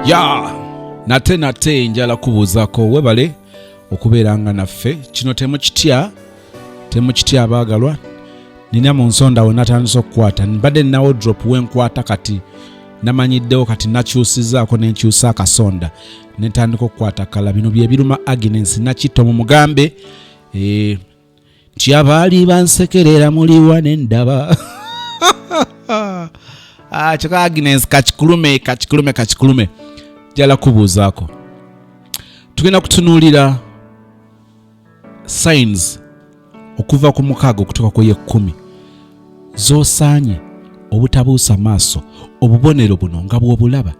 Ya nate njala kubuuzaako webale okubeeranga naffe. Kino temukitya abaagalwa. Nina mu nsonda we natandise okukwata. Mbadde nina wardrobe wenkwata kati namanyiddewo kati nakyusizaako nenkyusa akasonda netandika okukwata kala. Bino bye biruma Agnes nakitto mu mugambe nti abaali bansekerera muliwa nendaba. Kyokka Agnes kachikulume jala kubuuzaako. Tugenda kutunuulira signs okuva ku 6 okutuuka ku 10 z'osaanye obutabuusa maaso obubonero buno nga bw'obulaba.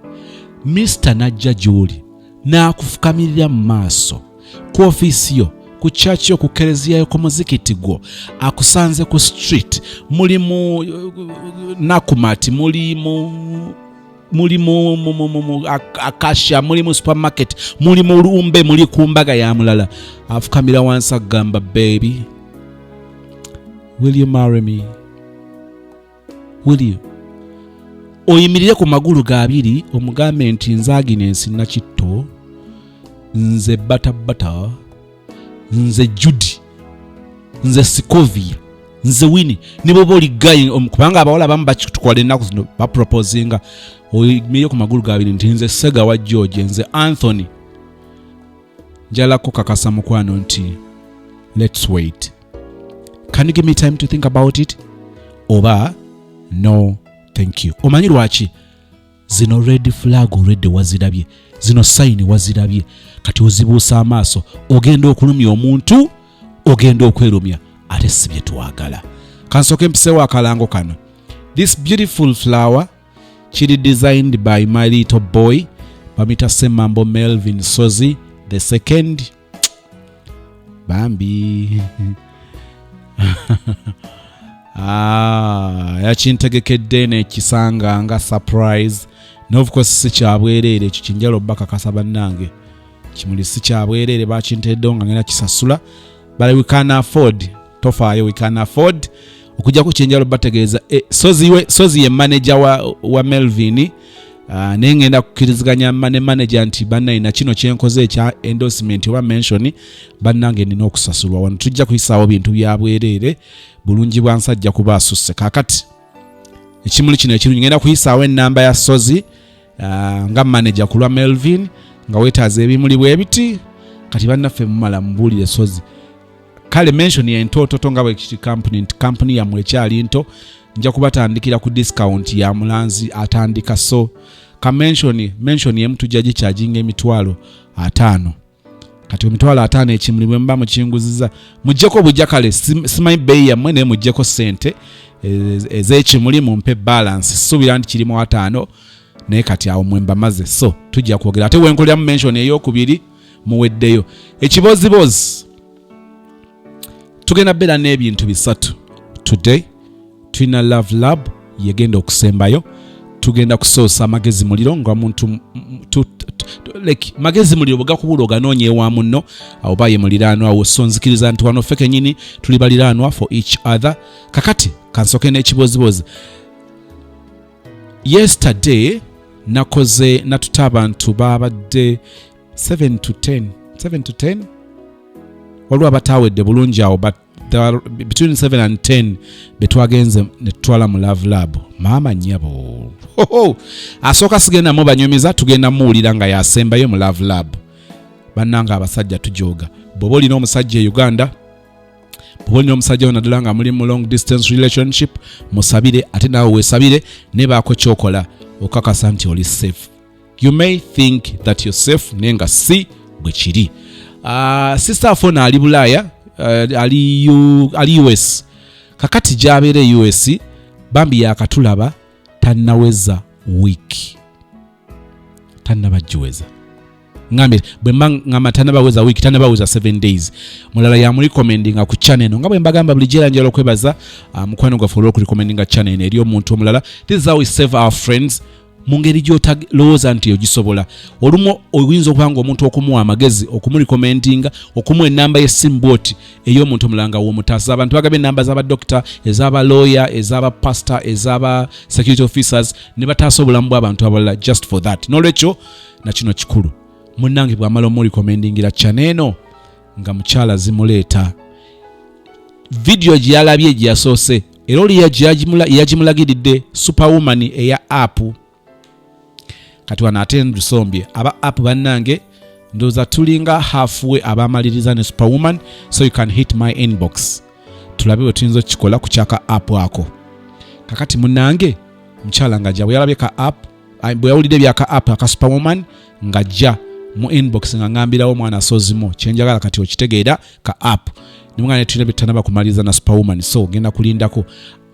Mr. najja gy'oli n'akufukamirira mu maaso ku ofiisi yo, ku church yo, ku kereziya yo, ku muzikiti gwo, akusanze ku street, muli mu Nakumatt, muli mu Akasha, muli mu supermarket, muli mu Lumbe, muli ku mbaga ya mulala, afukamira wansi agamba, baby, will you marry me? Will you? Oyimirire ku magulu ga abiri omugambe nti nze Agnes nakitto, nze bata, nze Judy, nze Sikovia, nze Winnie, nibo boli guy kubanga abawala abamu bakitukwala ennaku zino baproposinga. Oyimirire ku magulu ga abiri nti nze Sega wa George, nze Anthony. Njalako kakasa mukwano nti let's wait. Can you give me time to think about it? Oba no thank you. Omanyi lwaki? Zino red flag already wazirabye, zino sign wazirabye. Kati ozibuusa amaaso, ogenda okulumya omuntu, ogenda okwerumya ate si bye twagala. Kansooke mpisewo akalango kano. This beautiful flower kiri designed by my little boy bamita Semambo Melvin Sozi the second. Bambi yakintegekedde nekisanga nga surprise. No of course si kyabwerere ekyo kinjalo baka kasaba nange kimuli si kyabwerere bakintedde nga ngena kisasula, but we can afford tofaayo, we can afford okujja ku kinjalo bategeeza Sozi ye manager wa Melvin. Nengenda kukiriziganya manager nti bannayina kino kyenkoze ekya endorsement oba mention bannange nina okusasulwa wano, tujja kuyisaawo bintu byabwerere bulungi bwa nsajja kuba asusse. Kakati ekimuli kino ekirungi ngenda kuyisaawo ennamba ya Sozi nga manager kulwa Melvin nga wetaaza ebimuli bwe biti. Kati bannaffe mumala mbuulire Sozi kale mention ya entototo nga bwe kiti company ya mwekyali nto, nja kubatandikira ku discount ya mulanzi atandika. So ka mention ye mtu jaji charging emitwalo 5. Kati emitwalo 5 ekimuli bwe mba mukinguziza mujjeko bujja kale simanyi bei yammwe naye mujjeko sente ez'ekimuli mumpe balance. Subira nti kirimu 5 naye kati awo mwemba maze. So tujja kwogera ate wenkolera mu mention ey'okubiri muweddeyo ekibozibozi. Tugenda bera n'ebintu bisatu today. Twina love lab yegenda okusembayo, tugenda kusoosa magezi muliro nga muntu like magezi muliro bwagakubula oganonye wa munno awo baye muliraano awo. So nzikiriza nti wano feke nyini tuli baliraanwa for each other. Kakati kansoke n'ekibozibozi. Yesterday nakoze natuta abantu babadde 7 to 10 waliwo abatawedde bulungi awo, but there are between 7 and 10 betwagenze netwala mu love lab. Mama nyabo asooka sigenda mu banyumiza, tugenda muwulira nga yasembayo mu love lab. Bannanga abasajja tujoga bwoba olina omusajja e Uganda, bwoba olina omusajja onadala nga muli mu long distance relationship, musabire ate naawe weesabire ne baako kyokola okakasa nti oli safe. You may think that you're safe naye nga si bwe kiri. Sister afona ali Bulaaya, ali US. Kakati gy'abeera US bambi yakatulaba tannaweza week, tannabagiweza ngambe bwe ngamba tannabaweza week, tannabaweza 7 days. Mulala ya muri recommendinga ku channel nga bwe mbagamba buli jera njalo kwebaza mukwano gwa follow ku recommendinga channel eri omuntu omulala. This is how we save our friends mu ngeri gy'otalowooza nti ogisobola. Olumu oyinza okubanga omuntu okumuwa amagezi, okumurekomentinga, okumuwa ennamba y'essimu bw'oti ey'omuntu omulanga w'omutaasa. Abantu bagaba ennamba z'abadokita, ez'aba lawyer, ez'aba pastor, ez'aba security officers, ne bataasa obulamu bw'abantu abalala just for that. N'olwekyo na kino kikulu. Munnange bw'amala omurekomendingira channel eno nga mukyala zimuleeta. Video gye yalabye gye yasoose era oli yagimulagiridde Superwoman eya app. Kati wano ate ndusombye aba app bannange ndoza tulinga halfway abamaliriza ne Superwoman, so you can hit my inbox tulabe bwe tuyinza okikola ku kyaka app ako. Kakati munnange mukyala nga bwe yalabye ka app, bwe yawulidde byaka app aka Superwoman nga jja mu inbox nga ngambirawo mwana sozimo kyenjagala kati okitegeera ka app. Nimugane tulina bitanaba kumaliriza na Superwoman, so genda kulindako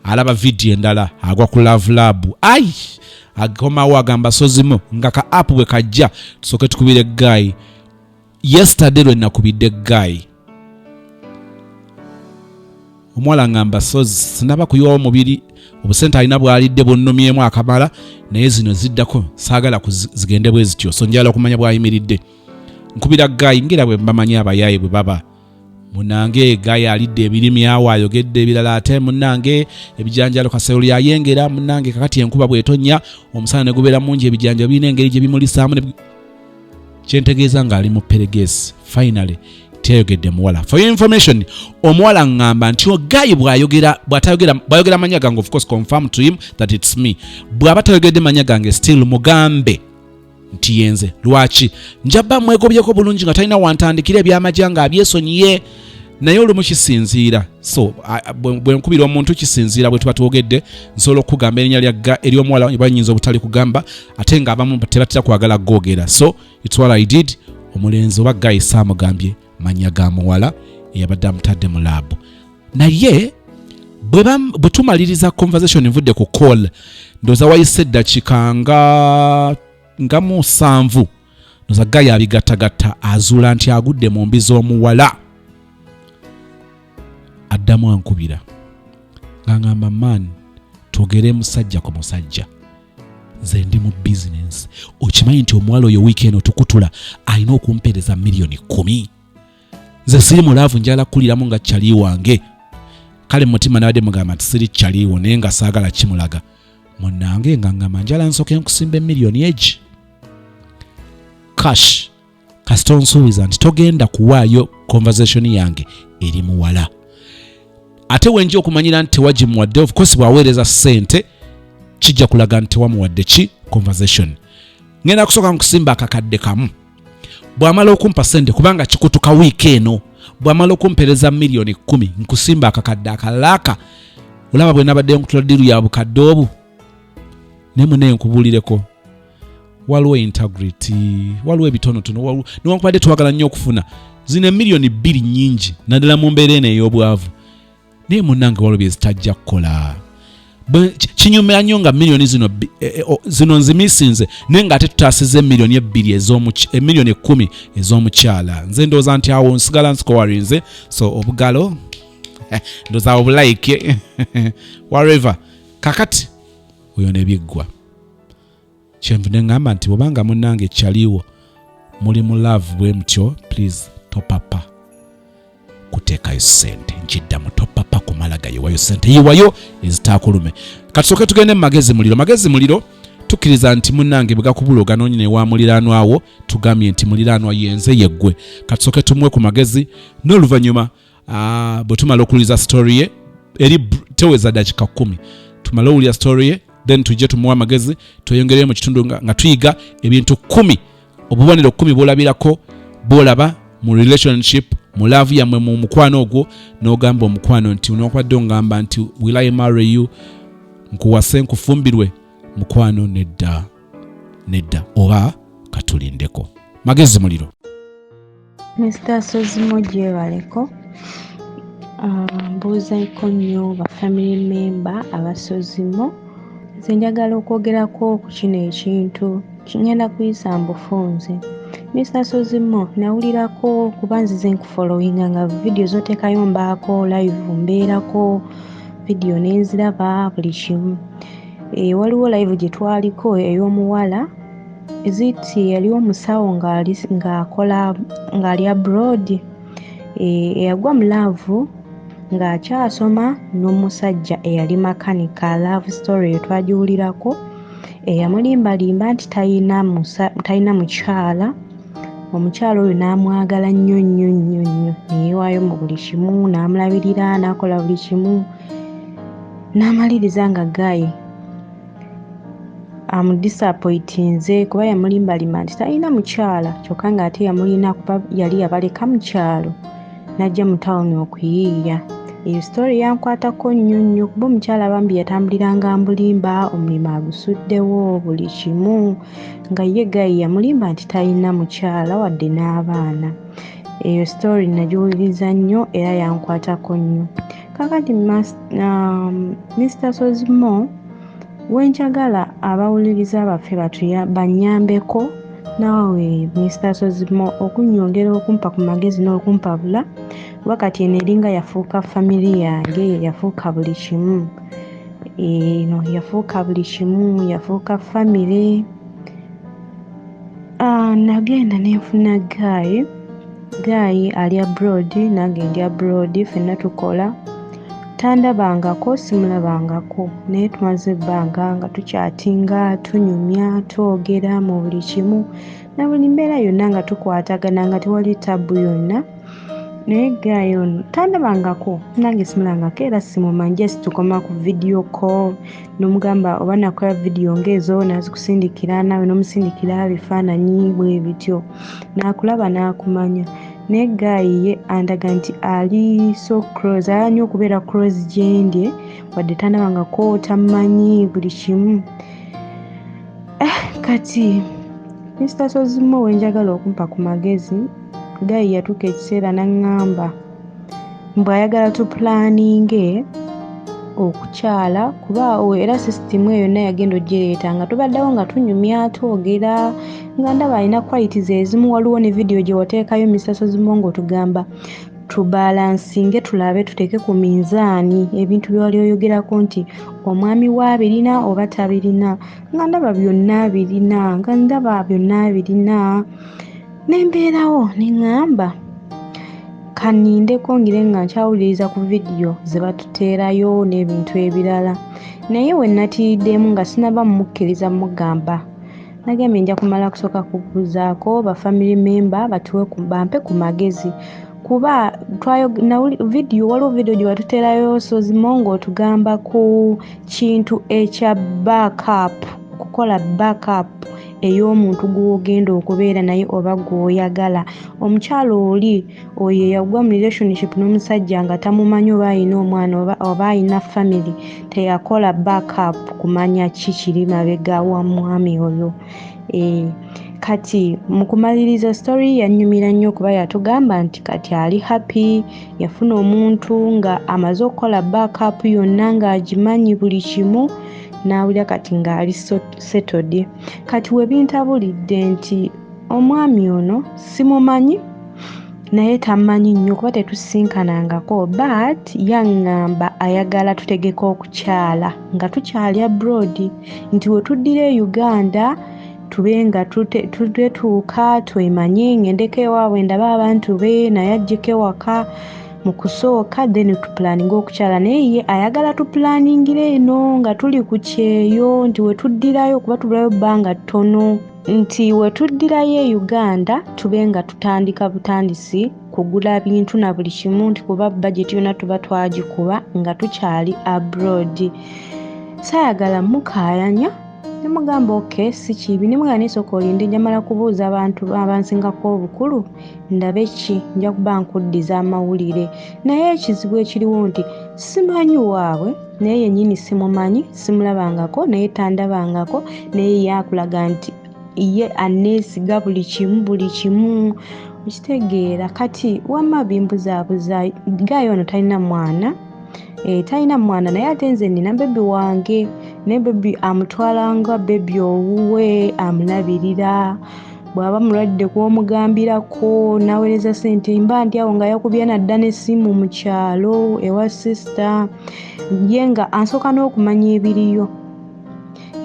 alaba video endala agwa ku Love Lab. Ai akomawo agamba sozimo nga ka app bwe kajja tusoke tukubire guy. Yesterday lwe nakubidde guy omwala ngamba sozi sinaba kuyiwawo mubiri obusente alina bwalidde bwonnomyemu akamala naye zino ziddako saagala kuzigende bwe zityo, so njala okumanya bwayimiridde. Nkubira guy ngira bwe mbamanya abayaye bwe baba. Munange guy alidde ebirimi awo ayogedde ebirala ate munange ebijanjalo kasero lyayengera munange kakati enkuba bwetonya omusana ne gubeera mungi ebijanjalo birina engeri gye bimulisaamu kyentegeeza ng'ali mu peregesi. Finally teyogedde muwala. For your information, omuwala ngamba nti guy bw'ayogera manya gange, of course confirm to him that it's me. Bw'aba tayogedde manya gange still mugambe nti yenze. Lwaki? Njaba mwegobyeko bulungi nga talina wantandikira ebyamajja nga abyesonyiye naye olumu kisinziira. So bwe nkubira omuntu kisinziira bwe tuba twogedde nsobola okugamba erinnya ery'omuwala banyinza obutali kugamba ate nga abamu tebatera kwagala googera. So it's what I did. Omulenzi oba guy saamugambye manya ga muwala eyabadde amutadde mu laabu. Naye bwe tumaliriza conversation nvudde ku call ndooza wayise eddakiika nga mu 7 ndooza guy abigattagatta azuula nti agudde mu mbi z'omuwala. Addamu ankubira ng'angamba man twogere musajja ku musajja, nze ndi mu business. Okimanyi nti omuwala oyo wiiki tukutula alina okumpeereza $10,000,000. Nze siri mulaavu njala kuliramu nga kyali wange. Kale mutima nabadde mugamba nti siri kyaliwo naye nga saagala kimulaga. Munnange nga ngamba njala nsooke nkusimbe $1,000,000 egi cash. Kasita onsuubiza nti togenda kuwaayo conversation yange eri muwala. Ate wenji okumanyira nti tewagimuwadde, of course bwaweereza ssente kijja kulaga nti tewamuwadde ki conversation. Ngenda kusooka nkusimba akakadde kamu. Bw'amala okumpa ssente kubanga kikutuka wiiki eno, bw'amala okumpeereza $10,000,000 nkusimba akakadde akalaka. Olaba bwe nabadde nkutula ddiru ya bukadde obu ne munne nkubuulireko waliwo integrity, waliwo ebitonotono, newankubadde twagala nnyo okufuna zino $2,000,000 nnyingi naddala mu mbeera eno ey'obwavu. Naye munnange waliwo bye zitajja kukola. Kinyumira nnyo nga $1,000,000 zino nzimisinze naye ng'ate tutaasize $10,000 ez'omukyala. Nze ndowooza nti awo nsigala nsikowarinze, so obugalo ndowooza obulayike whatever. Kakati oyo nebiggwa kyenvudde ngamba nti bw'obanga munnange kyaliwo muli mu love bwe mutyo, please topapa kuteekayo ssente. Nkiddamu topapa kumala gayiwayo ssente, yiwayo ezitaakulume. Katusooke tugende mu magezi muliro. Magezi muliro tukkiriza nti munnange bwe gakubula oganoonyine wa muliraanwa wo tugambye nti muliraanwa yenze yeggwe. Katusooke tumuwe ku magezi n'oluvannyuma bwe tumala okuwuliza story ye eri teweza dakiika 10 tumala owulira story ye then tujje tumuwa amagezi tweyongerere mu kitundu nga tuyiga ebintu 10 obubonero 10 bwolabirako bwolaba mu relationship mu love yammwe mu mukwano ogwo n'ogamba omukwano nti onokwadde ongamba nti will I marry you, nkuwase nkufumbirwe. Mukwano nedda oba katulindeko. Magezi muliro. Mr. Sozimo gyewaleko mbuuzaiko nnyo ba family member abasozimo. Nze njagala okwogerako ku kino ekintu kigenda kuyisa mbufunze. Mr. Sozimo nawulirako kuba nzize nkufollowinga nga video zoteekayo mbaako live mbeerako video nenziraba buli kimu. Waliwo live gye twaliko ey'omuwala eziti yaliwo omusawo ng'ali abroad, eyagwa mu laavu ng'akyasoma n'omusajja eyali makanika. Love story eyo twagiwulirako, eyamulimbalimba nti talina mukyala. Omukyala oyo n'amwagala nnyo nnyo nnyo nnyo, neyeewaayo mu buli kimu, n'amulabirira, n'akola buli kimu, n'amaliriza nga Guy amudisappointinze kuba yamulimbalimba nti talina mukyala, kyokka ng'ate yamulina kuba yali yabaleka mu kyalo n'ajja mu tawuni okuyiiya. Eyo story yankwatako nnyo nnyo kuba omukyala bambi yatambuliranga ambulimba, omulimu agusuddewo, buli kimu, nga ye Guy yamulimba nti talina mukyala wadde n'abaana. Eyo story nagiwuliriza nnyo era yankwatako nnyo. Kakati Mr. Sozimo wenjagala abawuliriza baffe banyambeko naawe Mr. Sozimo okunnyongera okumpa ku magezi n'okumpabula, kuba kati eno eringa yafuuka family yange, yafuuka buli kimu. Eno yafuuka buli kimu, yafuuka family. Nagenda nenfuna Guy ali abroad, nange ndi abroad, ffenna tukola. Tandabangako, simulabangako, naye tumaze ebbanga nga tukyatinga, tunyumya, twogera mu buli kimu, na buli mbeera yonna nga tukwatagana nga tewali tabu yonna. Naye Guy ono tandabangako, nange simulabangako era simumanyi, just tukoma ku video call, n'omugamba oba nakola video ng'ezo nazikusindikira, nawe n'omusindikira bifaananyi bwe bityo, n'akulaba n'akumanya. Naye Guy ye andaga nti ali so close, nnyo okubeera close gyendye, wadde tandabangako, tamanyi buli kimu. Kati Mr. Sozimo wenjagala okumpa ku magezi, Guy yatuuka ekiseera n'aŋŋamba mbu ayagala tupulaninge okukyala, kuba era sisitimu eyo yonna yagenda ogireeta nga tubaddewo nga tunyumya, twogera, nga ndaba alina qualities ezimu. Waliwo ne video gye wateekayo Mr. Sozimo ng'otugamba tubalansinge, tulabe, tuteeke ku minzaani ebintu bye wali oyogerako nti omwami waabirina oba tabirina, nga ndaba byonna birina. Nembeerawo neŋŋamba kanindeko ngire nga nkyawuliriza ku video ze batuteerayo n'ebintu ebirala. Naye we natiiriddemu nga sinaba mumukkiriza mugamba, nagambye nja kumala kusooka kubuuzaako ba family member bampe ku magezi, kuba waliwo video gye watuteerayo Sozimo ng'otugamba ku kintu ekya backup, okukola backup ey'omuntu gw'ogenda okubeera naye oba gw'oyagala. Omukyala oli oyo yagwa mu relationship n'omusajja nga tamumanyi oba alina omwana oba alina family, teyakola backup kumanya ki kiri mabega wa mwami oyo. Kati mu kumaliriza story yannyumira nnyo kuba yatugamba nti kati ali happy, yafuna omuntu nga amaze okukola backup yonna ng'agimanyi buli kimu, n'awulira kati ng'ali settled. Kati we bintabulidde nti omwami ono simumanyi naye tamanyi nnyo kuba tetusinkanangako, but yaŋŋamba ayagala tutegeka okukyala nga tukyali abroad, nti we tuddira e Uganda tube nga tutuuka twemanye, ngendeko ewaabwe ndabe abantu be, naye ajjeko ewaka mu kusooka, then tupulaninga okukyala. Naye ye ayagala tupulaningire eno nga tuli ku kyeyo, nti we tuddirayo kuba tubulayo bbanga ttono, nti we tuddirayo e Uganda tube nga tutandika butandisi kugula bintu na buli kimu, nti kuba budget yonna tuba twagikuba nga tukyali abroad. Saayagala mukaayanya, nemugamba okay si kibi, nemugamba nesooka olinde njamala kubuuza abantu abansingako obukulu ndabe ki nja kuba nkuddiza amawulire. Naye ekizibu ekiriwo nti simanyi waabwe, naye yennyini simumanyi, simulabangako, naye tandabangako, naye yakulaga nti ye aneesiga buli kimu okitegeera. Kati wamma bimbuzaabuza, Guy ono talina mwana naye ate nze nina bebi wange, naye bebi amutwalanga bebi owuwe, amulabirira, bw'aba mulwadde kw'omugambirako, naweereza ssente, mba ndi awo nga yakubye nadda n'essimu mu kyalo ewa sister ye, nga ansooka n'okumanya ebiriyo.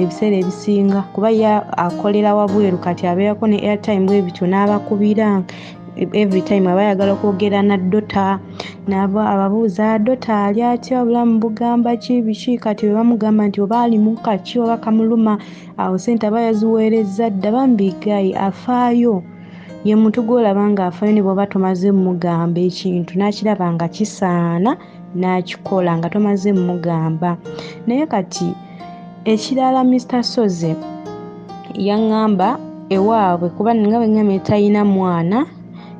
ebiseera ebisinga kuba ya akolera wabweru kati abeerako ne airtime bwebityo n'abakubira every time aba ayagala okwogera na dota ababuuza dota ali atya obulamu bugamba ki biki kati we bamugamba nti oba ali mu kaki oba kamuluma awo sente aba yaziweereza dda bambigayi afaayo ye muntu gw'olaba nga afaayo ne bw'oba tomaze mugamba ekintu n'akiraba nga kisaana n'akikola nga tomaze mugamba. Naye kati ekirala Mr. Soze yaŋŋamba ewaabwe kuba nga bwe ŋŋambye talina mwana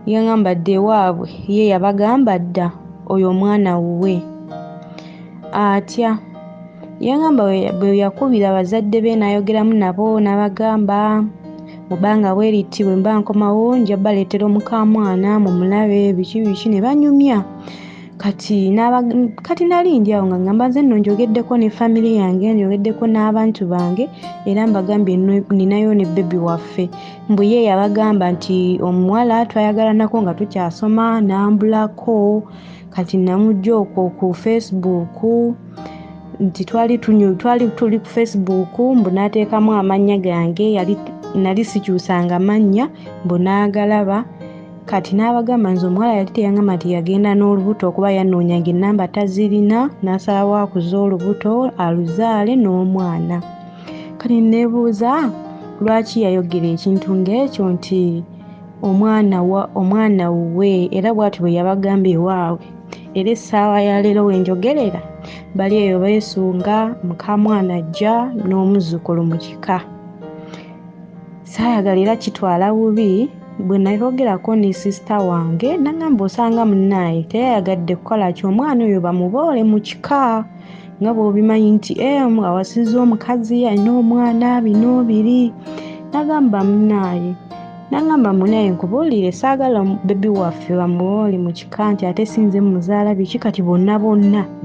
yaŋŋamba dda ewaabwe ye yabagamba dda oyo omwana wuwe atya. Yaŋŋamba bwe yakubira abazadde be n'ayogeramu nabo n'abagamba mubanga bweriti bwe mba nkomawo nja baleetera omukamwana mumulabe biki biki ne banyumya. Kati nali ndi awo nga ngamba nze nno njogeddeko ne family yange njogeddeko n'abantu bange era mbagambye ninayo ne bebi waffe mbu ye yabagamba nti omuwala twayagalanako nga tukyasoma n'ambulako kati namujja okwo ku Facebook nti twali tuli ku Facebook mbu n'ateekamu amannya gange nali sikyusanga mannya mbu n'agalaba kati n'abagamba nze omuwala yali teyaŋŋamba nti yagenda n'olubuto okuba yanoonyanga ennamba tazirina n'asalawo akuze olubuto aluzaale n'omwana. Kati neebuuza lwaki yayogera ekintu ng'ekyo nti omwana wuwe era bw'atyo bwe yabagamba ewaabwe era essaawa ya leero wenjogerera bali eyo beesunga mukamwana ajja n'omuzzukulu mu kika. Saayagala era kitwala bubi bwe nayogerako ne sisita wange nagamba osanga munnaye teyayagadde kukola ki omwana oyo bamuboole mu kika nga bw'obimanyi nti awasizza omukazi alina omwana bino biri nagamba munnaye nkubuulire saagala bebi waffe bamuboole mu kika nti ate sinze muzaala biki kati bonna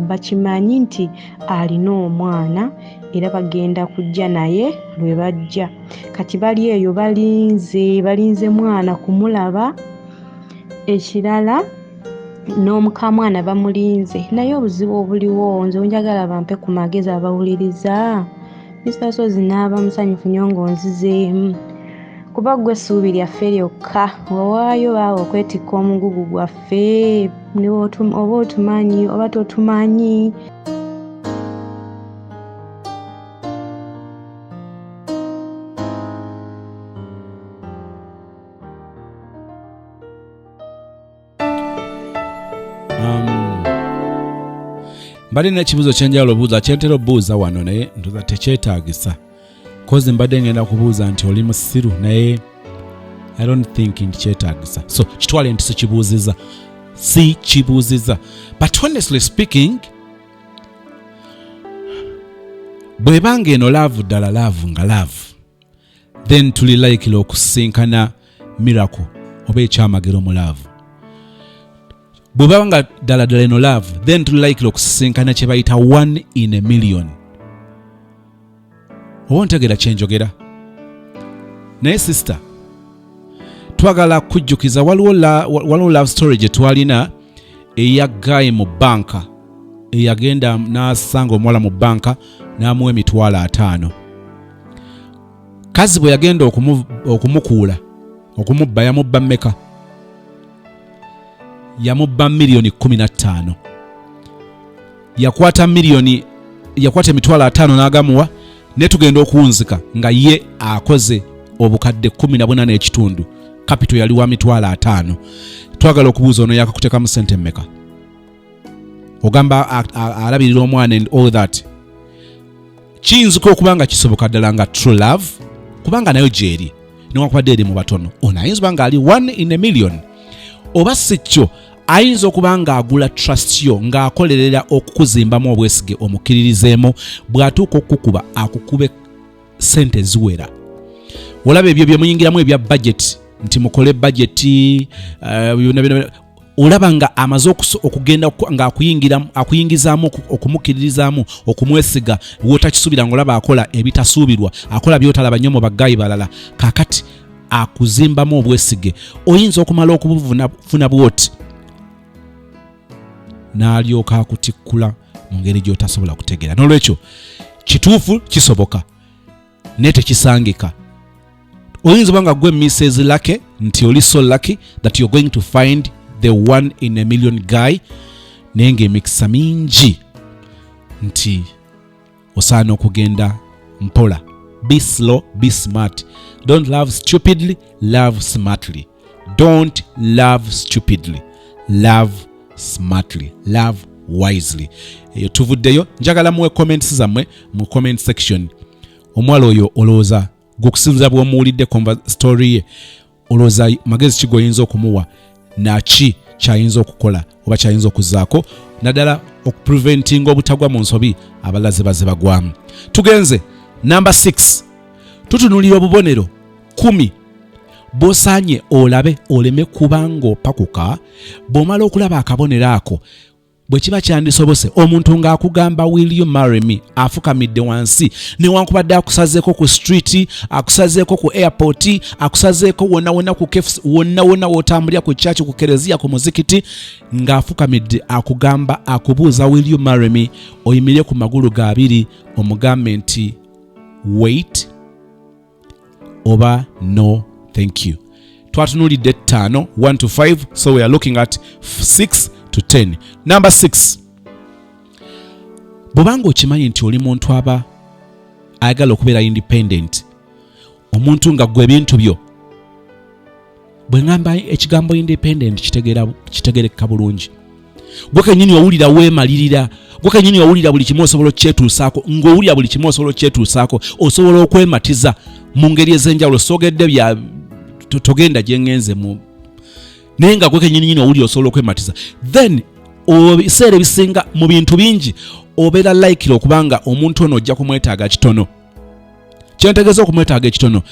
bakimanyi nti alina omwana era bagenda kujja naye lwe bajja kati bali eyo balinze mwana kumulaba ekirala n'omukamwana bamulinze naye obuzibu obuliwo nze njagala bampe ku magezi abawuliriza. Mr. Sozi n'aba musanyufu nnyo ng'onzizeemu kuba gwe essuubi lyaffe lyokka wawaayo baawe okwetikka omugugu gwaffe oba otumanyi oba totumanyi. Mbadde n'ekibuuzo kyenjala obuuza kyentera obuuza wano naye ndoza tekyetaagisa kozi mbadde ngenda kubuuza nti oli musiru naye I don't think nti kyetaagisa so kitwale nti si kibuuziza but honestly speaking bwebanga eno laavu ddala laavu nga laavu then tuli laikira okusinkana miracle oba ekyamagero mu laavu. Bwebanga ddala eno laavu then tuli laikira okusinkana kye bayita 1 in a million. Oba ntegera kyenjogera naye sister twagala kujjukiza waliwo love story gye twalina eya guy mu banka eyagenda n'asanga omuwala mu banka n'amuwa $50,000 kazi bwe yagenda okumukuula okumubba yamubba mmeka yamubba $15,000,000 yakwata $50,000 n'agamuwa ne tugenda okuwunzika nga ye akoze obukadde 14.5 capital yali wa $50,000 twagala okubuuza ono yakakutekamu sente mmeka ogamba alabirira omwana and all that kiyinzika okuba nga kisoboka ddala nga true love kubanga nayo gyeri newakubadde eri mu batono ono ayinza okuba nga ali 1 in a million oba si kyo ayinza okuba nga agula trust yo ng'akolerera okukuzimbamu obwesige omukkiririzeemu bw'atuuka okukuba akukube sente ziwera. Olaba ebyo bye muyingiramu ebya budget nti mukole budget olaba nga amaze okugenda nga akuyingizaamu okumukkiririzaamu okumwesiga wootakisuubira ng'olaba akola ebitasuubirwa akola by'otalaba nnyo mu baggayi balala kaakati akuzimbamu obwesige oyinza okumala okubufuna bwoti n'alyoka akutikkula mu ngeri gy'otasobola kutegeera. N'olwekyo kituufu kisoboka naye tekisangika. Oyinza banga gwe Mrs. Lucky nti oli so lucky that you're going to find the one in a million guy, naye ng'emikisa mingi nti osaana okugenda mpola. Be slow, be smart. Don't love stupidly, love smartly. Don't love stupidly, love smartly, love wisely. Eyo tuvuddeyo, njagala muwe comments zammwe mu comment section. Omwala oyo olowooza gukusinza bw'omuwulidde story ye, olowooza magezi ki goyinza okumuwa, naki kyayinza okukola oba kyayinza okuzaako, naddala okupreventinga obutagwa mu nsobi abalaze baze bagwamu. Tugenze number 6. Tutunuulira obubonero 10 bw'osaanye olabe oleme kubanga opakuka. Bw'omala okulaba akabonero ako, bwe kiba kyandisobose omuntu ng'akugamba will you marry me, afukamidde wansi newankubadde akusazeeko ku street, akusazeeko ku airport, akusazeeko wonna ku kefs, wonna wotambulira ku church, ku kereziya, ku muzikiti, ng'afukamidde akugamba, akubuuza will you marry me, oyimire ku magulu ga abiri omugambe nti wait oba no thank you. Twatunuulidde 5 1 to 5, so we are looking at 6 to 10. Number 6. Bw'obanga okimanyi nti oli muntu aba ayagala okubeera independent, omuntu nga gwe ebintu byo, bwe ngamba ekigambo independent kitegerekeka bulungi, gwe kennyini owulira weemalirira, gwe kennyini owulira buli kimu osobola okyetuusaako, ng'owulira buli kimu osobola okyetuusaako, osobola okwematiza mu ngeri ez'enjawulo. Soogedde bya togenda gye ngenze mu, naye nga gwe kennyini owulira osobola okwematiza. Then ebiseera ebisinga mu bintu bingi obeera likely okubanga omuntu ono ojja kumwetaaga kitono. Kyentegeeza okumwetaaga ekitono,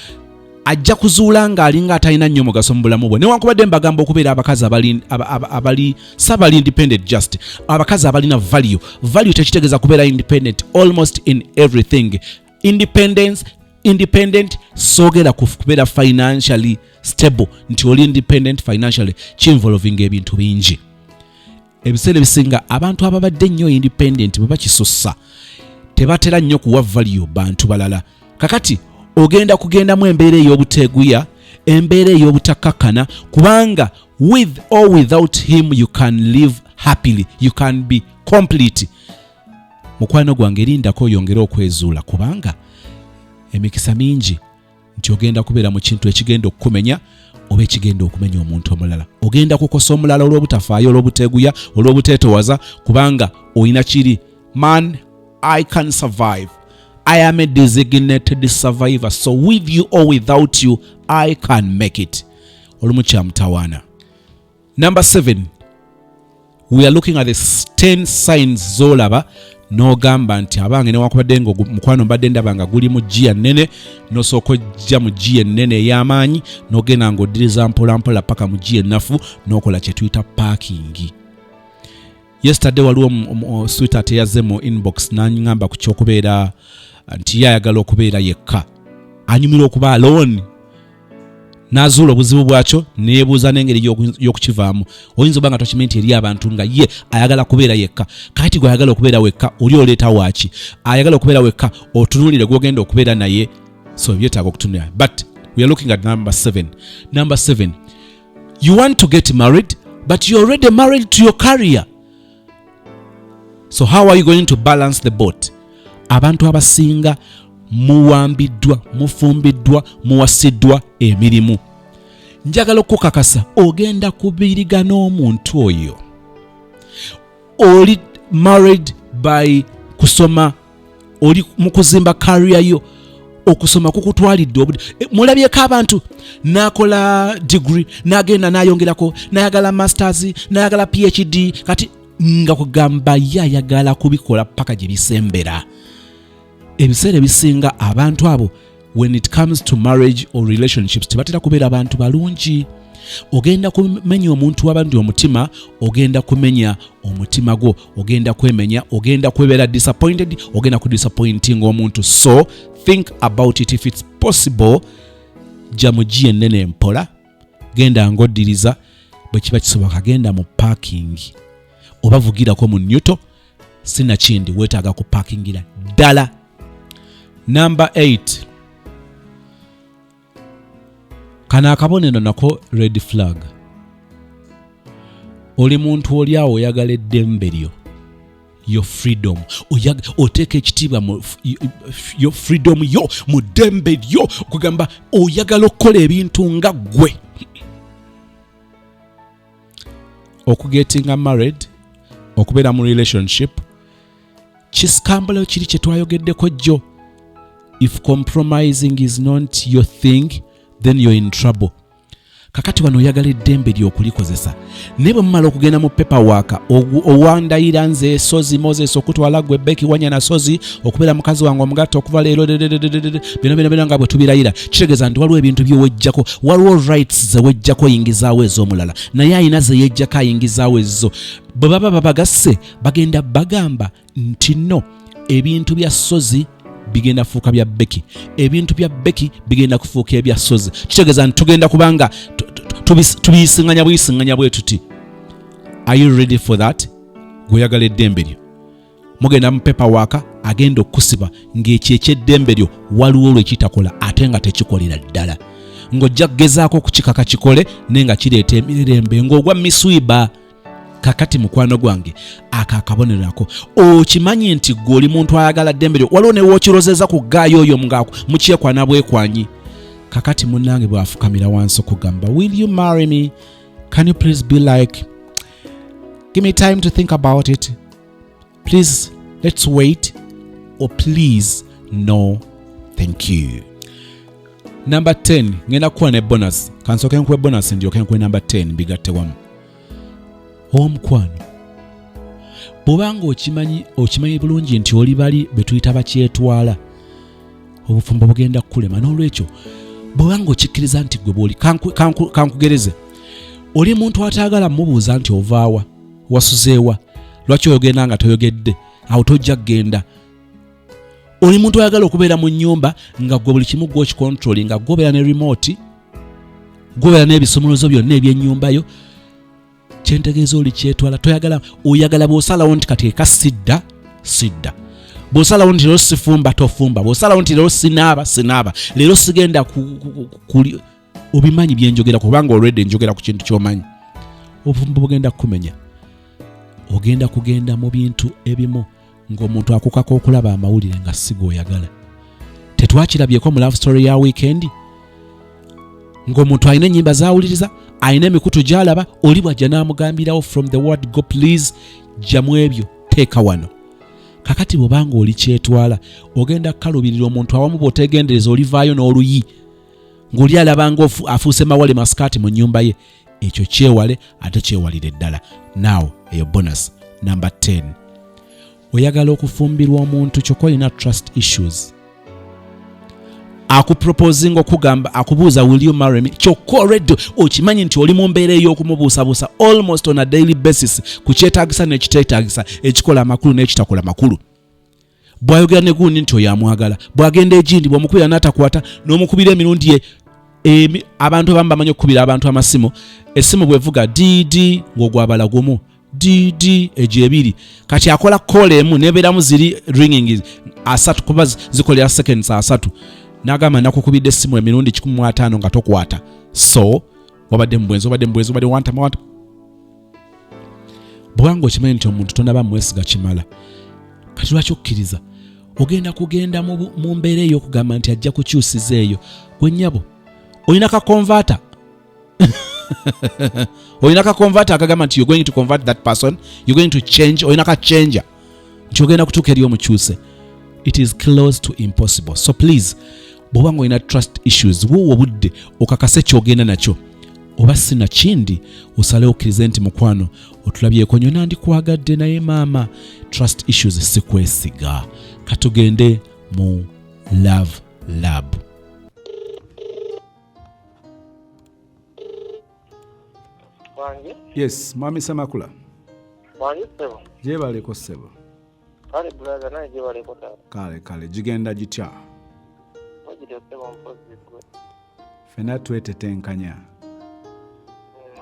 ajja kuzuula ng'alinga atalina nnyo mugaso mu bulamu bwe. Newankubadde mbagamba okubeera abakazi abali sabali independent, just abakazi abalina value. Value tekitegeeza kubeera independent almost in everything. Independent soogera kubeera financially stable, nti oli independent financially, kinvolving ebintu bingi. Ebiseera ebisinga abantu ababadde nnyo independent bwe bakisussa tebatera nnyo kuwa value bantu balala. Kakati ogenda kugendamu embeera ey'obuteeguya, embeera ey'obutakkakkana, kubanga with or without him you can live happily, you can be complete. Mukwano gwange lindako oyongere okwezuula, kubanga emikisa mingi nti ogenda kubeera mu kintu ekigenda okukumenya oba ekigenda okumenya omuntu omulala. Ogenda kukosa omulala olw'obutafaayo, olw'obuteeguya, olw'obuteetoowaza, kubanga olina kiri. Man, I can survive. I am a designated survivor. So with you or without you, I can make it. Olumu kya mutawaana. Number 7. We are looking at the 10 signs z'olaba n'ogamba nti abange newankubadde mukwano mbadde ndaba nga guli mu gia nnene, n'osooka ojja mu gia ennene ey'amaanyi, n'ogenda ng'oddiriza mpola mpola paka mu gia ennafu, n'okola kye tuyita parking. Yesterday waliwo sweetheart eyazze mu inbox n'angamba ku ky'okubeera nti yayagala okubeera yekka, anyumira okuba alone, n'azuula obuzibu bwakyo, neebuuza n'engeri y'okukivaamu. Oyinza obanga tokimanyi nti eri abantu nga ye ayagala kubeera yekka. Kati gwe ayagala okubeera wekka oli oleeta waaki? Ayagala okubeera wekka otunuulire gw'ogenda okubeera naye, so byetaaga okutunulira. But we are looking at number 7. Number 7. You want to get married, but you're already married to your career. So how are you going to balance the boat? Abantu abasinga muwambiddwa, mufumbiddwa, muwasiddwa emirimu. Njagala okukakasa ogenda kubiriga n'omuntu oyo. Oli married by kusoma, oli mu kuzimba career yo, okusoma kukutwalidde mulabyeko abantu nakola degree, nagenda nayongerako, nayagala masters, nayagala PhD, kati nga kugamba yayagala kubikola paka gye bisembera. Ebiseera bisinga abantu abo, when it comes to marriage or relationships, tebatera kubeera abantu balungi. Ogenda kumenya omuntu w'abandi omutima, ogenda kumenya omutima gwo, ogenda kwemenya, ogenda kwebeera disappointed, ogenda kudisappointing omuntu. So think about it. If it's possible, jja mu gia ennene mpola, genda ng'oddiriza, bwe kiba kisoboka genda mu parking oba vugirako mu Newton, sinakindi weetaaga ku parkingira ddala. Number 8. Kana akabonero nako red flag. Oli muntu oli awo oyagala eddembe lyo. Your freedom. Oteka ekitiibwa your freedom yo mu ddembe lyo. Kugamba oyagala okukola ebintu nga ggwe. Okugetinga married, okubeera mu relationship, kisikambalo kiri kye twayogeddeko jjo. If compromising is not your thing, then you're in trouble. Kakati wano oyagala eddembe ly'okulikozesa. Ne bwe mumala okugenda mu paperwork, owandayira nze Sozi Moses okutwala gwe Becky Wanyana Sozi okubeera mukazi wange omugatta okuva leero bino nga bwe tubirayira. Kitegeeza nti waliwo ebintu by'owejjako, waliwo rights ze wejjako yingizaawo ez'omulala. Naye ayina ze yejjako ayingizaawo ezo. Bwe baba babagasse bagenda bagamba nti no, ebintu bya Sozi bigenda kufuuka bya Becky, ebintu bya Becky bigenda kufuuka ebya Sozi. Kitegeeza nti tugenda kubanga tubiyisinganya bwe tuti. Are you ready for that? Goyagala eddembe lyo. Mugenda mu paperwork agenda okusiba ng'ekyo eky'eddembe lyo waliwo lwekitakola ate nga tekikolera ddala. Ng'ojja kugezaako okukikaka kikole naye nga kireeta emirembe ng'ogwa miswiba. Kakati mukwano gwange akakabonero ako okimanyi nti goli muntu ayagala ddembe lyo waliwo ne wookirozeza ku gaayo oyo mukyekwana bwekwanyi. Kakati munnange bwafukamira wansi okugamba, will you marry me? Can you please be like, give me time to think about it, please let's wait, or please no thank you. Number 10 ngenda kuwa ne bonus. Kansoke nkuwe bonus ndyoke nkuwe number 10 bigatte wamu. Omukwano bw'obanga okimanyi bulungi nti oli bali betuyita bakyetwala obufumbo bugenda kukulema. N'olwekyo bw'obanga okikkiriza nti gwe bw'oli kankugereze, oli muntu ataagala mubuuza nti ovaawa, wasuzeewa, lwaki oyogenda nga toyogedde, awo tojja kgenda. Oli muntu ayagala okubeera mu nnyumba nga gwe buli kimu gw'okikontroli, nga gwobeera ne remote, gwobeera n'ebisumuluzo byonna eby'ennyumba yo. Kyentegeeza oli kyetwala, toyagala, oyagala bw'osalawo nti kati eka sidda, bw'osalawo nti leero sifumba, tofumba, bw'osalawo nti leero sinaaba, leero sigenda kuli obimanyi bye njogera kubanga already njogera ku kintu ky'omanyi. Obufumbo bugenda kukumenya. Ogenda kugenda mu bintu ebimu ng'omuntu akukako okulaba amawulire nga sigo oyagala. Tetwakirabyeko mu love story ya weekend ng'omuntu alina ennyimba zaawuliriza, alina emikutu gy'alaba, oli bw'ajja n'amugambirawo from the word go please, jjamu ebyo teeka wano. Kakati bw'obanga oli kyetwala ogenda kukalubirira omuntu awamu bw'otegendereza olivaayo n'oluyi ng'oli alaba ng'afuuse mawale masikaati mu nnyumba ye. Ekyo kyewale ate kyewalire ddala. Now eyo bonus number 10. Oyagala okufumbirwa omuntu kyokka olina trust issues. Akuproposing okugamba akubuuza will you marry me, kyokka already okimanyi nti oli mu mbeera ey'okumubuusabuusa almost on a daily basis ku kyetaagisa n'ekiteetaagisa, ekikola amakulu n'ekitakola makulu. Bw'ayogera ne gundi nti oyo amwagala, bw'agenda egindi bw'omukubira n'atakwata n'omukubira emirundi ye. Abantu abamu bamanyi okukubira abantu amasimu, essimu bwevuga DD ng'ogwabala gumu, DD egyo ebiri, kati akola call emu n'ebeeramu ziri ringing asatu kuba zikolera seconds asatu. N'agamba nakukubidde essimu emirundi 15 nga tokwata. So wabadde mubwenzi obadde wanta. Bw'anga okimanyi nti omuntu tonaba mwesiga kimala, kati lwaki okkiriza ogenda kugenda mu mbeera eyo okugamba nti ajja kukyusiza eyo. Gwe nnyabo olina ka converter olina ka converter akagamba nti you're going to convert that person, you're going to change, olina ka changer nti ogenda kutuuka eri omukyuse. It is close to impossible. So please, bw'obanga olina trust issues, wowe obudde okakase kyogenda nakyo, oba sina kindi osalewo okkirize nti mukwano otulabyeko nnyo nandikwagadde naye maama trust issues sikwesiga. Katugende mu love lab. Wangi? Yes, mwami Semakula. Wangi sebo? Gyebaleko sebo. Kale brother naye gyebaleko tata. Kale gigenda gitya? Wajide sebo mpozi gwe. Fena twetetenkanya.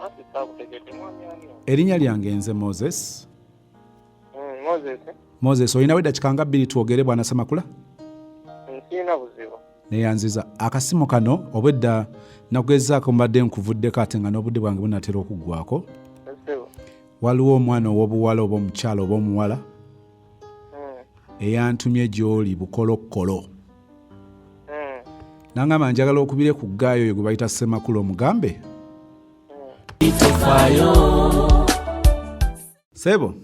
Ati sakutegedde mwami ani? Erinnya lyange nze Moses. Moses. Moses, olina wedda kikanga 2 twogere bwana Semakula? Nsina buzibu. neyanziza akasimu kano obwedda nakugezaako mbadde nkuvuddeko ate nga n'obudde bwange bunatera okuggwako. Waliwo omwana ow'obuwala oba omukyala oba omuwala eyantumye gy'oli Bukolokkolo. Nangamba njagala okubire ku ggaayo oyo gwe bayita Ssemakula omugambe. Sebo?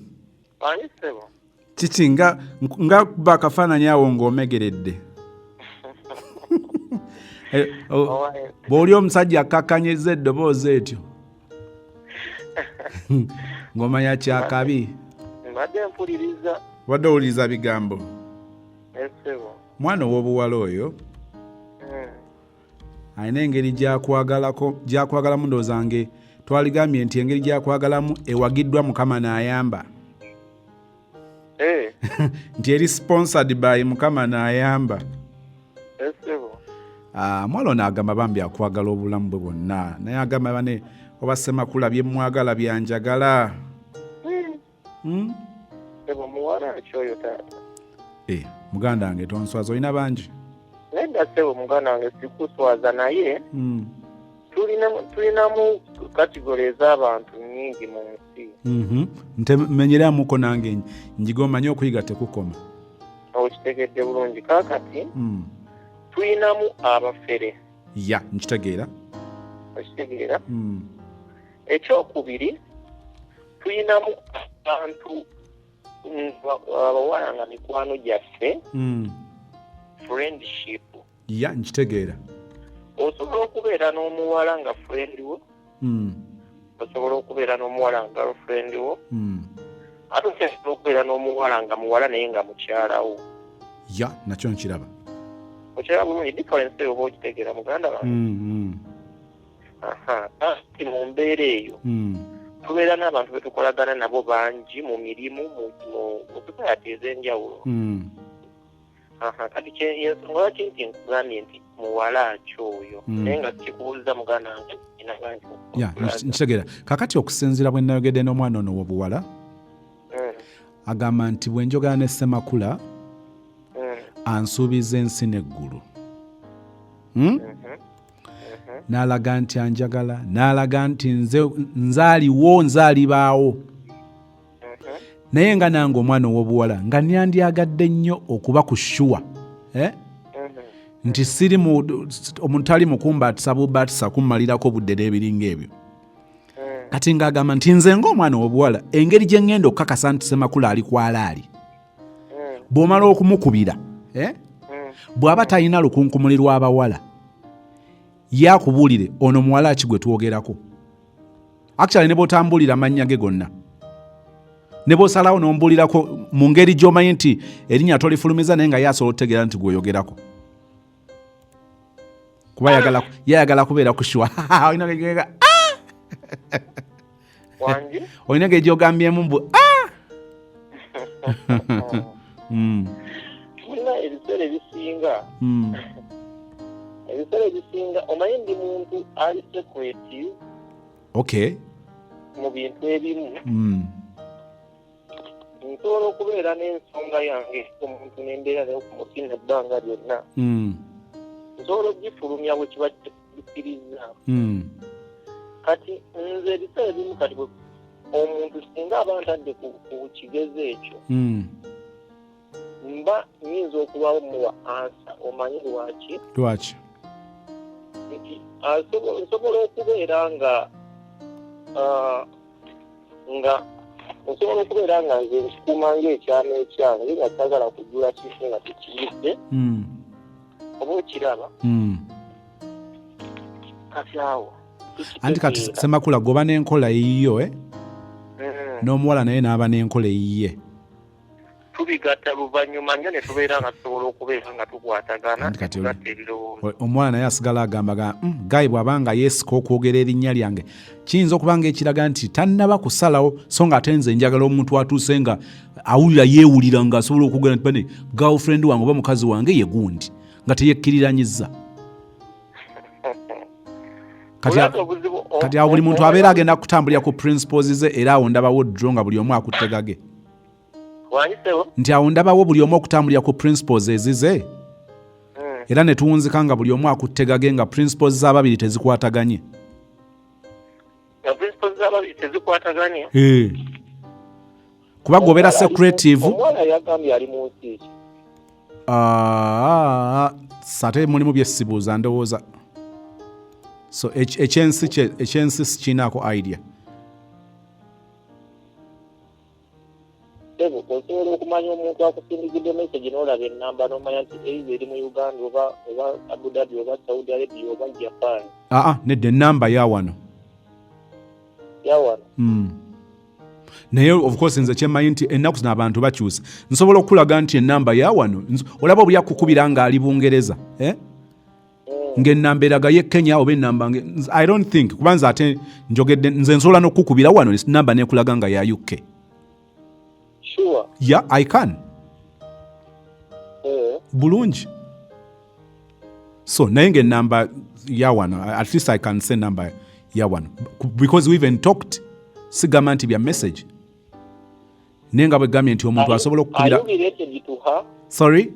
Ani sebo? Kiki nga bakafaananyi awo ng'omegeredde. Bw'oli omusajja akakkanyizza eddoboozi etyo ng'omanya kyakabi. Mbadde mpuliriza. Wadde owuliriza bigambo. Sebo. Mwana ow'obuwala oyo alina engeri gyakwagalamu ndowozange twaligambye nti engeri gyakwagalamu ewagiddwa Mukama n'ayamba. Nti eri sponsored by Mukama n'ayamba. Mwala ono agamba bambi akwagala obulamu bwe bwonna naye agamba bane oba Ssemakula bye mwagala byanjagala. Muwala kyoyo taata. Muganda wange tonswaza olina bangi. Nedda sebo muganda wange sikuswaza naye tulinamu kategori ez'abantu nnyingi mu nsi. Ntemenyeramuko nange njigomanye okuyiga tekukoma. Okitegedde bulungi kaakati tulinamu abafere. Ya nkitegeera. Okitegeera. Ekyokubiri tulinamu abantu abawala nga mikwano gyaffe. Friendship. Ya nkitegeera. Osobola okubeera n'omuwala nga friend wo. Osobola okubeera n'omuwala nga girlfriend wo. Ate osobola okubeera n'omuwala nga muwala naye nga mukyala wo. Ya nakyo nkiraba. Okiraba bulungi difference oba okitegeera muganda wange. Kati mu mbeera eyo tubeera n'abantu be tukolagana nabo bangi mu mirimu mu society ez'enjawulo. Kati ensonga lwaki nti nkugambye nti muwala kyoyo naye nga kikubuuliza muganda wange ina bangi. Nkitegeera. Kakati okusinziira bwe nayogedde n'omwana ono w'obuwala agamba nti bwe njogera ne Ssemakula ansuubiza ensi n'eggulu. N'alaga nti anjagala, n'alaga nti nzaaliwo nzaalibaawo. Naye nga nange omwana ow'obuwala nga nyandyagadde nnyo okuba ku shuwa nti siri omuntu tali mukumbaatisa bubaatisa kummalirako budde n'ebiringa ebyo. Kati ng'agamba nti nze ng'omwana ow'obuwala engeri gye ngenda okukakasa nti Ssemakula ali kwalaali bw'omala okumukubira bw'aba talina lukunkumuli lw'abawala yakubuulire ono muwala ki gwe twogerako. Actually ne bw'otambulira amannya ge gonna ne bw'osalawo n'ombuulirako mu ngeri gy'omanyi nti erinnya tolifulumiza naye nga yasobola otegeera nti gweyogerako kuba yayagala kubeera ku shuwa. Olina ge gyogambyemu mbu tulina ebiseera ebisinga omanyi ndi muntu ali secretive mu bintu ebimu. Nsobola okubeera n'ensonga yange omuntu n'embeera naye ku mutima ebbanga lyonna nsobola okugifulumya bwe kiba kikiriza. Kati nze ebiseera ebimu kati omuntu singa aba ntadde ku kigezo ekyo mba nyinza okubawo muwa ansa. Omanyi lwaki? Nti nsobola okubeera osobola okubeera nga nze nkikuuma ng'ekyama ekyange nga kyagala kujjula kifu nga tekiyidde oba okiraba. Kati awo anti kati Ssemakula goba n'enkola yiyo n'omuwala naye n'aba n'enkola eyiye. Tubigatta luvannyuma nnyo ne tubeera nga tusobola okubeera nga tukwatagana tugatta ebirowoozo. Omuwala naye asigala agamba gayi bw'abanga yeesika okwogera erinnya lyange kiyinza okuba nga ekiraga nti tannaba kusalawo so nga ate nze njagala omuntu atuuse nga awulira yeewulira nga asobola okugera nti bane girlfriend wange oba mukazi wange ye gundi nga teyekkiriranyiza. Kati awo buli muntu abeera agenda kutambulira ku principles ze era awo ndabawo dro nga buli omu akuttegage. Nti awo ndabawo buli omu okutambulira ku principles ezize era ne tuwunzika nga buli omu akuttegage nga principles z'ababiri tezikwataganye. Kuba gobera secretive. Omwana yagambye ali mu nsi. Sate mulimu byesibuuza ndowooza. So ekyensi sikinaako idea. Osobola okumanya omuntu akusindikidde message n'olaba ennamba n'omanya nti eiza eri mu Uganda oba Abu Dhabi oba Saudi Arabia oba Japan. Nedda ennamba yawano. Yawano. Naye of course nze kyemmanyi nti ennaku zino abantu bakyusa. Nsobola okulaga nti ennamba yawano olaba obu yakukubira ng'ali Bungereza. Ng'ennamba eraga ye Kenya oba ennamba I don't think kubanza ate njogedde nze nsobola n'okukubira wano ennamba neekulaga nga ya UK. Sure. Yeah, I can. Bulungi. So naye ng'ennamba yawano at least I can say number yawano because we even talked sigamba nti bya message. Nenga bwe gambye nti omuntu asobola okukubira. Are you related to her? Sorry?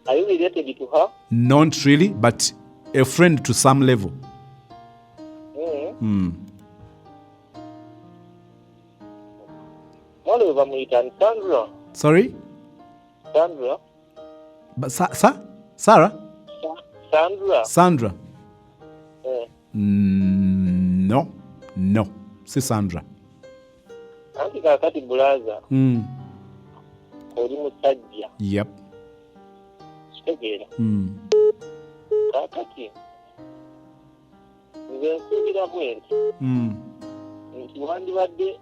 Are you related to her? Not really, but a friend to some level. Sandra. Sorry? Sandra. Sarah? Sandra. Sandra? No. Si Sandra. Anti kakati bulaza. Oli musajja. Yep. Kitegeera. Kakati. Nze nsuubira bwenti. Nti wandibadde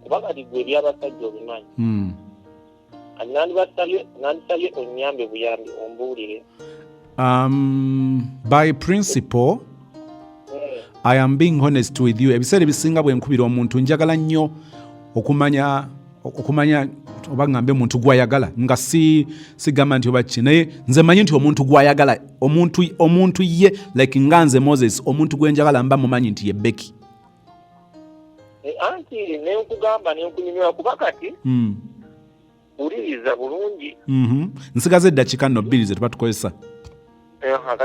kubanga gwe ebyabasajja obimanyi. Nandisabye onnyambe buyambi ombuulire. By principle, I am being honest with you. Ebiseera ebisinga bwe nkubira omuntu njagala nnyo okumanya oba ngambe omuntu gwayagala nga sigamba nti oba ki naye nze manyi nti omuntu gwayagala omuntu ye like nga nze Moses omuntu gwenjagala mba mumanyi nti ye Becky. Anti nenkugamba nenkunyumira kuba kati uliriza bulungi. Nsigaze eddakiika nno bbiri ze tuba tukozesa.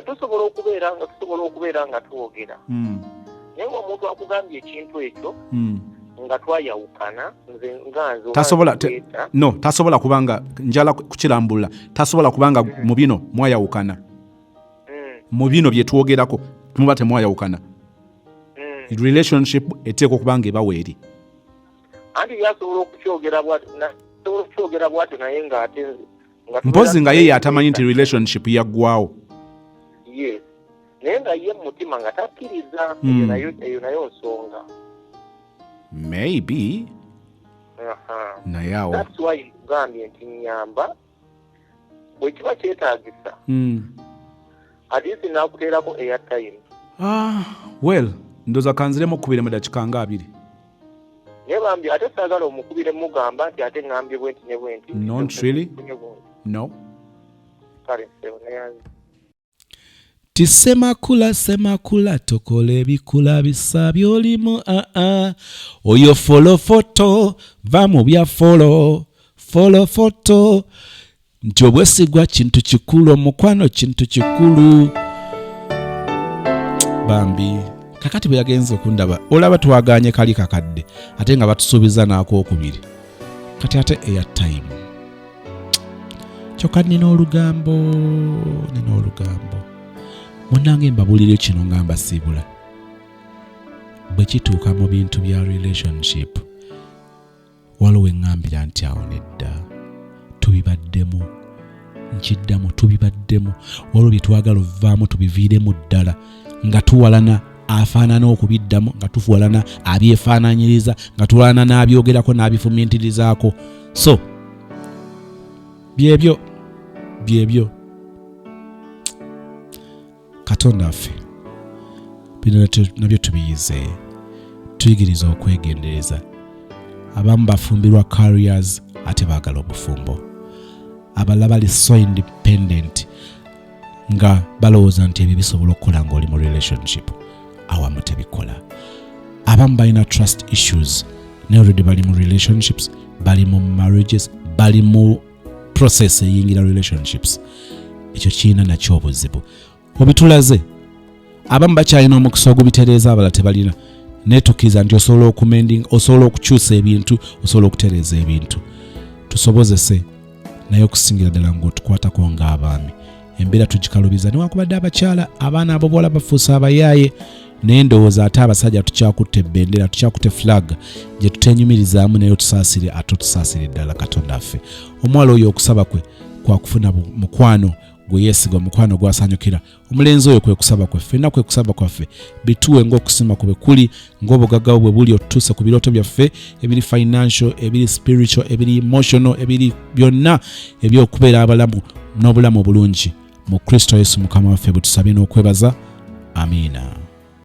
Tusobola okubeera nga twogera. Naye omuntu akugambye ekintu ekyo nga twayawukana nze nganze tasobola kubanga njala kukirambula tasobola kubanga mu bino mwayawukana. Mu bino bye twogerako muba temwayawukana. Relationship eteeka okubanga ebawo eri. Anti yasobola okukyogera bw'atyo naye ng'ate mpozi nga ye atamanyi nti relationship yaggwawo. Yes. Naye nga ye mutima nga takkiriza eyo nayo nsonga. Maybe. Naye awo. That's why ngambye nti nyamba bwe kiba kyetaagisa. At least naakuteerako airtime. Well, ndoza kanziremu okukubira mu dakiika nga 2. Naye bambi ate saagala omukubire mugamba nti ate ngambye bwenti ne bwenti. Not really. No. Kale neyanze. Tisemakula tokola ebikula bisa byolimu oyo follow photo va mu bya follow photo nti obwesigwa kintu kikulu omukwano kintu kikulu bambi kakati bwe yagenze okundaba olaba twaganye kali kakadde ate nga batusuubiza naako okubiri kati ate airtime kyokka nina olugambo munange mbabulire kino ngamba siibula bwe kituuka mu bintu bya relationship waliwo eŋŋambira nti awo nedda tubibaddemu nkiddamu tubibaddemu waliwo bye twagala ovaamu tubiviiremu ddala nga tuwalana afaanana okubiddamu nga tufuwalana abyefaananyiriza nga tuwalana n'abyogerako n'abifumintirizaako so byebyo Katonda affe bino nabyo tubiyize tuyigiriza okwegendereza abamu bafumbirwa careers ate baagala obufumbo abalala bali so independent nga balowooza nti ebyo bisobola okukola ng'oli mu relationship awamu tebikola abamu balina trust issues naye already bali mu relationships bali mu marriages bali mu process eyingira relationships ekyo kiina nakyo obuzibu. Obitulaze abamu bakyalina omukisa ogubitereeza abalala tebalina, naye tukkiriza nti osobola okukyusa ebintu, osobola okutereeza ebintu. Tusobozese naye okusingira ddala ng'otukwatako ng'abaami. Embeera tugikalubiza newankubadde abakyala abaana abobuwala bafuusa abayaaye, naye ndowooza ate abasajja tukyakutte ebbendera, tukyakutte flag gye tutenyumirizaamu, naye tusaasire ate tusaasire ddala Katonda affe. Omuwala oyo okusaba kwe kwakufuna mukwano gwe yeesiga, omukwano gwasanyukira. Omulenzi oyo kwe kusaba kwaffe, ffenna kwe kusaba kwaffe, bituwe ng'okusima kwe kuli, ng'obugagga bwe buli otutuuse ku birooto byaffe ebiri financial, ebiri spiritual, ebiri emotional, ebiri byonna eby'okubeera abalamu n'obulamu obulungi mu Kristo Yesu Mukama waffe bwe tusabye n'okwebaza. Amiina.